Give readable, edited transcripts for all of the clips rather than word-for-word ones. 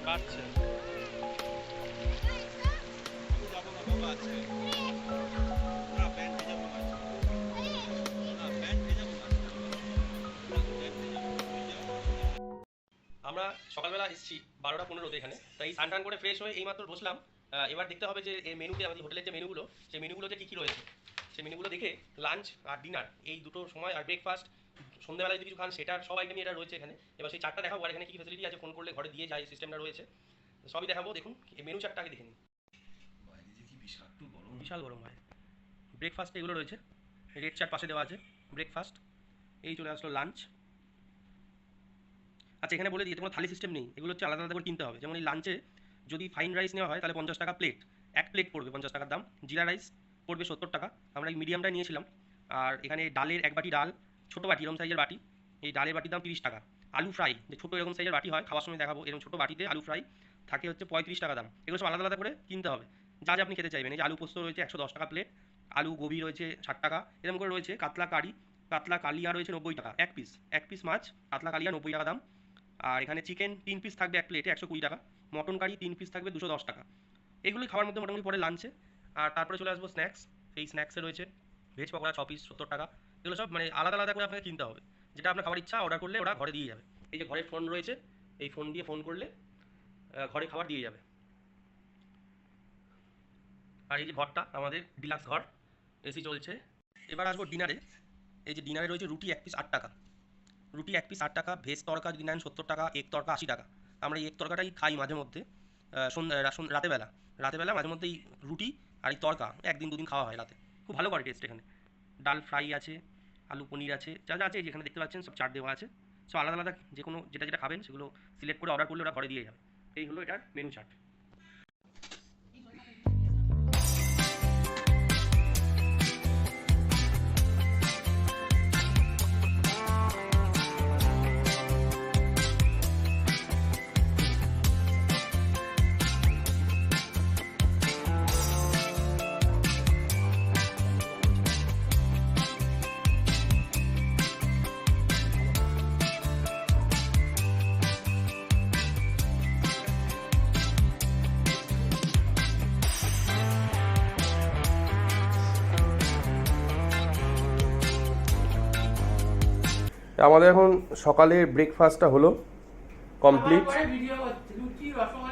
কাটছে। আমরা সকালবেলা এসেছি 12টা 15-তে এখানে, তাই স্নান টান করে ফ্রেশ হয়ে এইমাত্র বসলাম। এবার দেখতে হবে যে এই মেনুতে, আমাদের হোটেলের যে মেনুগুলো, সেই মেনুগুলোতে কী কী রয়েছে, সেই মেনুগুলো দেখে লাঞ্চ আর ডিনার এই দুটো সময় আর ব্রেকফাস্ট সন্ধ্যাবেলায় যদি কিছু খান সেটার সব আইটেমই এটা রয়েছে এখানে। এবার সেই চারটা দেখাবো আর এখানে কী ফেসিলিটি আছে, ফোন করলে ঘরে দিয়ে যায় সিস্টেমটা রয়েছে, সবই দেখাবো। দেখুন এই মেনু চারটা আগে দেখে নিন। বাইরে যে কি বিশাল গরম, বিশাল গরম হয়। ব্রেকফাস্টে এগুলো রয়েছে, রেড চার্ট পাশে দেওয়া আছে ব্রেকফাস্ট। এই চলে আসলো লাঞ্চ। আচ্ছা এখানে বলে দিই এতে কোনো থালি সিস্টেম নেই, এগুলো হচ্ছে আলাদা আলাদা করে কিনতে হবে। যেমন এই লাঞ্চে যদি ফাইন রাইস নেওয়া হয় তাহলে 50 টাকা প্লেট, এক প্লেট পড়বে 50 টাকার দাম। জিরা রাইস পড়বে 70 টাকা, আমরা এই মিডিয়ামটা নিয়েছিলাম। আর এখানে ডালের এক বাটি ডাল, ছোটো বাটি এরকম সাইজের বাটি, এই ডালের বাটির দাম 30 টাকা। আলু ফ্রাই যে ছোটো এরকম সাইজের বাটি হয়, খাওয়ার সময় দেখাবো, এরকম ছোটো বাটিতে আলু ফ্রাই থাকে হচ্ছে 35 টাকা দাম। এগুলো সব আলাদা আলাদা করে কিনতে হবে যা যা আপনি খেতে চাইবেন। এই যে আলু পোস্ত রয়েছে 110 টাকা প্লেট, আলু গোবি রয়েছে 60 টাকা, এরকম করে রয়েছে। কাতলা কারি, কাতলা কালিয়া রয়েছে 90 টাকা এক পিস, এক পিস মাছ কাতলা কালিয়া 90 টাকা দাম। আর এখানে চিকেন 3 পিস থাকবে এক প্লেটে 120 টাকা, মটন কারি 3 পিস থাকবে 210 টাকা। এগুলোই খাওয়ার মধ্যে মোটামুটি পরে লাঞ্চে। আর তারপরে চলে আসবো স্ন্যাক্স। এই স্ন্যাক্সে রয়েছে ভেজ পকোড়া 6 পিস 70 টাকা। এগুলো সব মানে আলাদা আলাদা করে আপনাকে কিনতে হবে, যেটা আপনার খাবার ইচ্ছা অর্ডার করলে ওরা ঘরে দিয়ে যাবে। এই যে ঘরের ফোন রয়েছে, এই ফোন দিয়ে ফোন করলে ঘরে খাবার দিয়ে যাবে। আর এই যে ঘরটা আমাদের ডিলাক্স ঘর, এসি চলছে। এবার আসবো ডিনারে। এই যে ডিনারে রয়েছে রুটি 1 পিস 8 টাকা, রুটি 1 পিস 8 টাকা। ভেজ তরকা যদি নেন 70 টাকা, এগ তরকা 80 টাকা। আমরা এই এগ তরকাটাই খাই মাঝে মধ্যে রাতেবেলা, রাতেবেলা মাঝে মধ্যে এই রুটি আর এই তরকা একদিন দুদিন খাওয়া হয় রাতে। খুব ভালো করে টেস্ট এখানে। ডাল ফ্রাই আছে, আলু পনির আছে, যা যা আছে যেখানে দেখতে পাচ্ছেন সব চাট দেওয়া আছে। সব আলাদা আলাদা যে কোনো যেটা যেটা খাবেন সেগুলো সিলেক্ট করে অর্ডার করলে ওরা ঘরে দিয়ে যাবে। এই হলো এটার মেনু চার্ট। আমাদের এখন সকালের ব্রেকফাস্টটা হলো কমপ্লিট।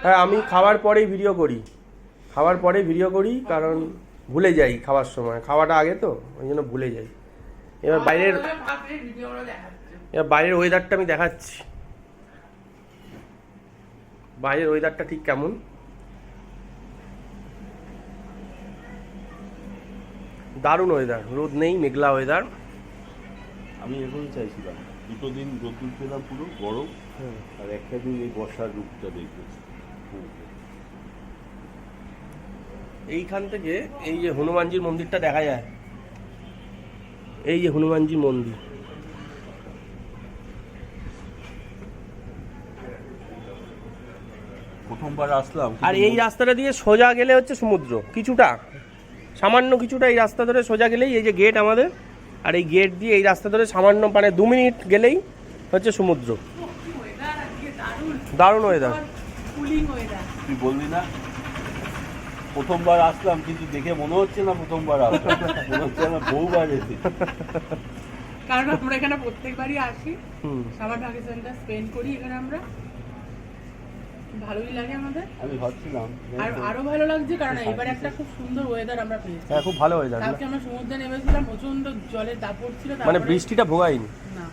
হ্যাঁ আমি খাওয়ার পরেই ভিডিও করি, খাওয়ার পরে ভিডিও করি, কারণ ভুলে যাই খাওয়ার সময়, খাওয়াটা আগে তো ওই জন্য ভুলে যাই। এবার বাইরের ওয়েদারটা আমি দেখাচ্ছি, বাইরের ওয়েদারটা ঠিক কেমন। দারুণ ওয়েদার, রোদ নেই, মেঘলা ওয়েদার। আমি এখনই চাইছিলাম 2 দিন রোদ্দুর পেলাম পুরো গরম, আর একটা দিন এই বর্ষার রূপটা দেখবো। এইখান থেকে এই যে হনুমানজির মন্দিরটা দেখা যায়, এই যে হনুমানজির মন্দির। প্রথমবার আসলাম, আর এই রাস্তাটা দিয়ে সোজা গেলে হচ্ছে সমুদ্র, কিছুটা সামান্য কিছুটা এই রাস্তা ধরে সোজা গেলেই এই যে গেট আমাদের, আর এই গেট দিয়ে এই রাস্তা ধরে সামান্য মানে 2 মিনিট গেলেই হচ্ছে সমুদ্র। দারুণ ওয়েদার। তুই বললি না প্রথমবার আসলাম, কিন্তু দেখে মনে হচ্ছে না প্রথমবার আসলাম, মনে হচ্ছে না বহুবার এসেছি। কারণ আমরা এখানে প্রত্যেকবারই আসি, সামার ভ্যাকেশনটা স্পেন্ড করি এখানে আমরা, ভালোই লাগে আমাদের। আমি ভাবছিলাম আর আরো ভালো লাগছে কারণ এবারে একটা খুব সুন্দর ওয়েদার আমরা পেয়েছি। হ্যাঁ খুব ভালো ওয়েদার। কালকে আমরা সমুদ্রে নেমেছিলাম, প্রচন্ড জলের দাপট ছিল, মানে বৃষ্টিটা ভোগায়নি না।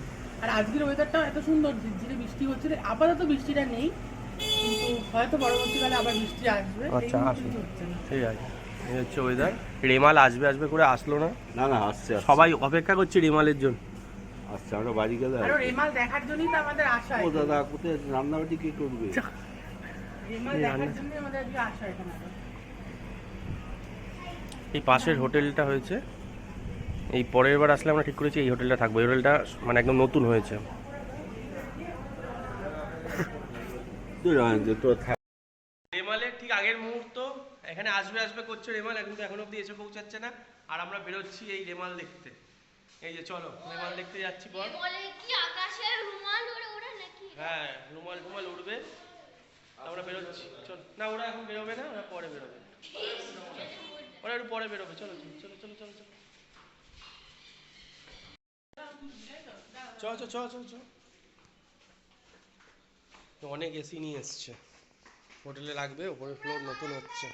আর আজকের ওয়েদারটা এত সুন্দর, ঝিরঝিরে বৃষ্টি হচ্ছে। আপাতত বৃষ্টিটা নেই, কিন্তু হয়তো পরবর্তীকালে আবার বৃষ্টি আসবে। আচ্ছা আসবে, ঠিক আছে। এই হচ্ছে ওয়েদার। রেমাল আসবে আসবে করে আসলো না। না না আসছে, সবাই অপেক্ষা করছে রেমালের জন্য। আসছে, আমরা বাড়ি গেলে আর রেমাল দেখার জন্যই তো আমাদের আশা। ও দাদা কোথায় রান্নাবাড়ি কে করবে? রেমাল দেখার জন্যই আমাদের আজকে আশা এখানে। এই পাশের হোটেলটা হয়েছে, এই পরের বার আসলে আমরা ঠিক করেছি এই হোটেলটা থাকবো। এই হোটেলটা মানে একদম নতুন হয়েছে। রেমালের ঠিক আগের মুহূর্ত, এখানে আসবে আসবে করছে রেমাল, কিন্তু এখন অব্দি এসে পৌঁছাচ্ছে না। আর আমরা বেরোচ্ছি এই রেমাল দেখতে। এই যে চলো রেমাল দেখতে যাচ্ছি। পর বলে কি আকাশের রুমাল উড়ে নাকি? হ্যাঁ রুমাল টুমাল উড়বে। আমরা বেরোচ্ছি চল। না ওরা এখন বেরোবে না, ওরা পরে বেরোবে, ওরা একটু পরে বেরোবে। চলো চলো চলো চলো চলো চল চল চল চল চল। অনেক এসি নিয়ে এসছে, হোটেলে লাগবে, ওপরে ফ্লোর নতুন হচ্ছে।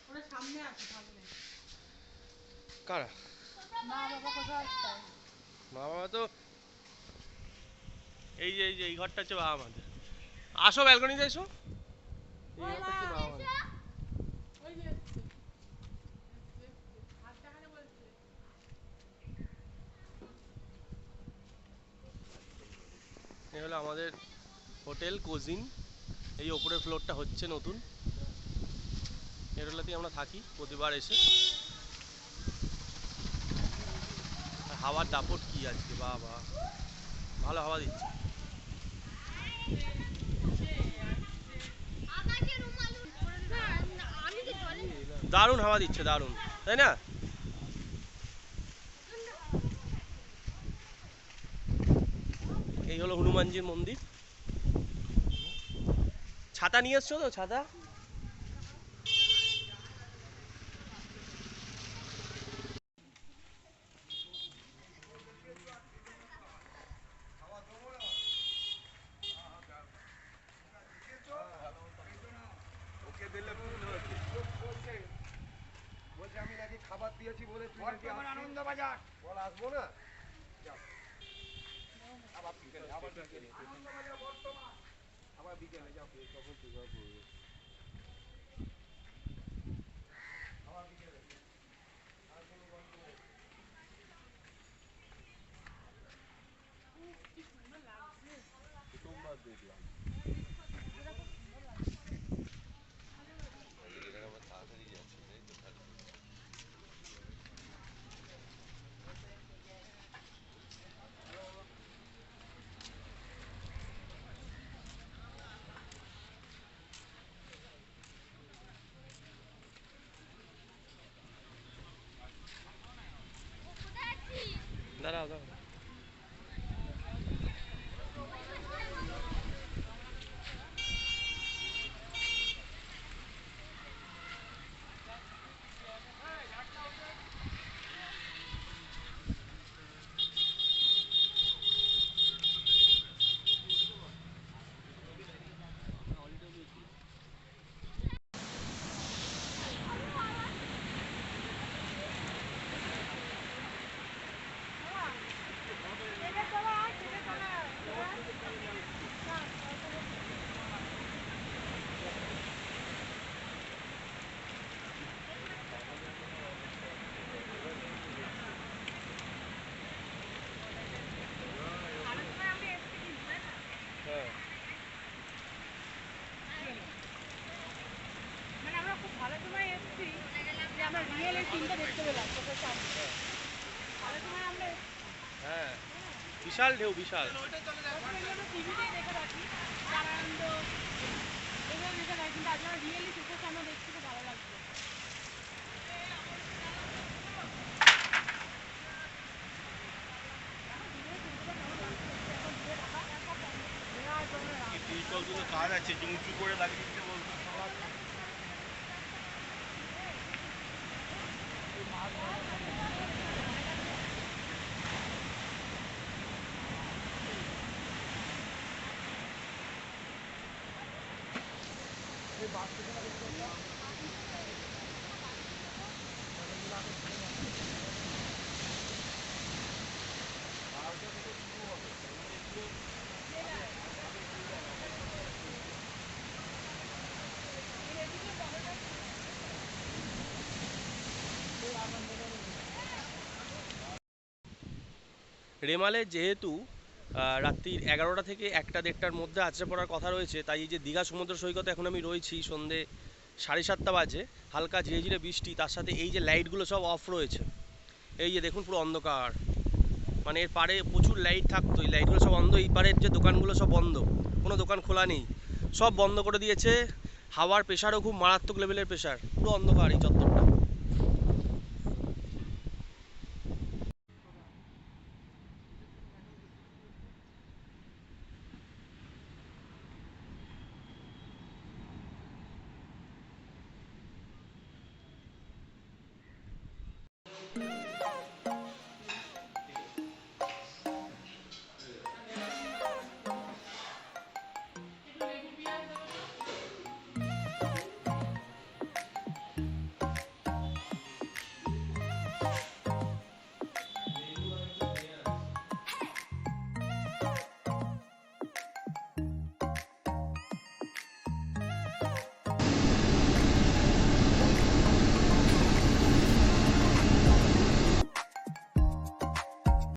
ওরা সামনে আছে, সামনে। কারা? মা বাবা কোথাও আসছে? মা বাবা তো এই যে এই ঘরটা হচ্ছে বাবা আমাদের। আসো ব্যালকনিতে এসো। এই ঘরটা হচ্ছে বাবা আমাদের। ওই যে এসছে, এসছে, এসছে। হাত দেখানে বলছে। এই হলো আমাদের হোটেল কোজিন। এই ওপরের ফ্লোরটা হচ্ছে নতুন, এর হলাতেই আমরা থাকি প্রতিবার এসে। আর হাওয়ার দাপট কি আজকে, বাবা ভালো হাওয়া দিচ্ছে। দারুণ হাওয়া দিচ্ছে, দারুণ, তাই না? এই হলো হনুমানজির মন্দির। ছাতা নিয়ে এসছো তো? ছাতা বলছে আমি নাকি খাবার দিয়েছি বলে বর্তমান আনন্দ বাজার বল আসবো না। আবার বিকেলে আনন্দ বাজার বর্তমান আবার বিকেলে যাও তখন তুই আবার বিকেলে আর কোনো গল্প নেই। প্রথমবার দেখলাম। দাঁড়াও দাঁড়াও। হ্যাঁ মানে আমরা খুব ভালো সময় এসেছি যে আমরা রিয়েল এই সিনটা দেখতে পেলাম চোখের সামনে। ভালো সময় আমরা হ্যাঁ, বিশাল ঢেউ, বিশাল। টিভিতেই দেখে থাকি, তার আনন্দ এগুলো দেখে থাকি, কিন্তু আজকে আমরা রিয়েলি চোখের সামনে দেখছি, খুব ভালো লাগছে। কাজ আছে, উঁচু করে লাগিয়ে দিতে বলতো। রেমালে যেহেতু রাত্রি 11টা থেকে 1টা-1.5টার মধ্যে আছড়ে পড়ার কথা রয়েছে, তাই এই যে দীঘা সমুদ্র সৈকতে এখন আমি রয়েছি, সন্ধে 7:30 বাজে, হালকা ধীরে ধীরে বৃষ্টি, তার সাথে এই যে লাইটগুলো সব অফ রয়েছে। এই যে দেখুন পুরো অন্ধকার, মানে এর পাড়ে প্রচুর লাইট থাকতো, এই লাইটগুলো সব বন্ধ। এই পাড়ের যে দোকানগুলো সব বন্ধ, কোনো দোকান খোলা নেই, সব বন্ধ করে দিয়েছে। হাওয়ার প্রেশারও খুব মারাত্মক লেভেলের প্রেশার, পুরো অন্ধকার এই চত্বরটা।